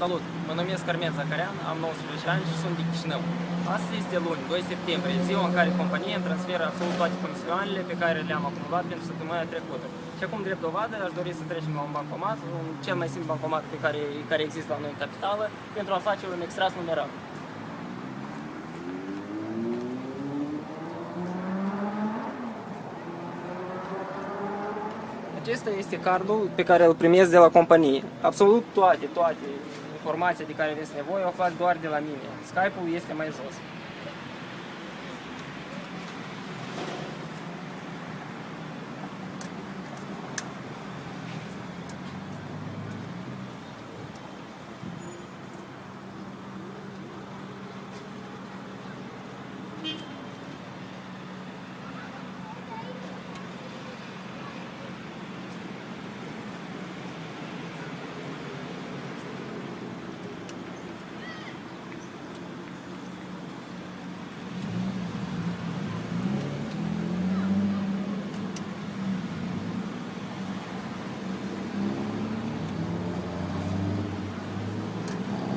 Salut! Mă numesc Carmen Zacarian, am 19 ani și sunt din Chișinău. Astăzi este luni, 2 septembrie, ziua în care compania îmi transferă absolut toate comisioanele pe care le-am acumulat pentru săptămâna trecută. Și acum, drept dovadă, aș dori să trecem la un bancomat, cel mai simplu bancomat care există la noi în capitală, pentru a face un extras numerar. Acesta este cardul pe care îl primesc de la companie. Absolut toate informații de care aveți nevoie o aflați doar de la mine. Skype-ul este mai jos.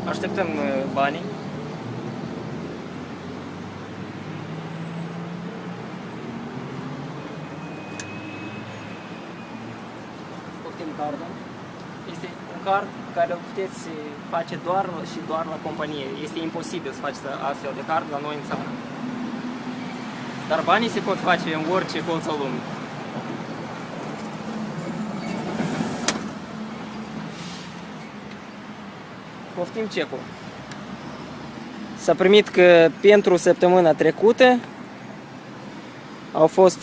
Așteptăm banii. Poftim cardul. Este un card care îl puteți face doar și doar la companie. Este imposibil să faceți astfel de card la noi în țară. Dar banii se pot face în orice colț al lumii. Poftim cecul. S-a primit că pentru săptămâna trecută au fost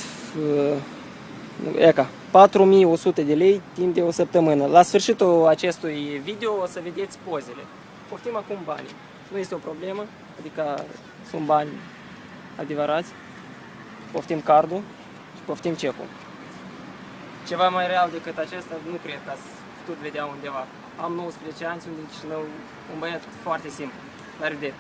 4100 de lei timp de o săptămână. La sfârșitul acestui video o să vedeți pozele. Poftim acum banii. Nu este o problemă, adică sunt bani adevărați. Poftim cardul și poftim cecul. Ceva mai real decât acesta nu cred că ați putut vedea undeva. Am 19 ani, sunt din Chișinău, un băiat foarte simplu. La revedere!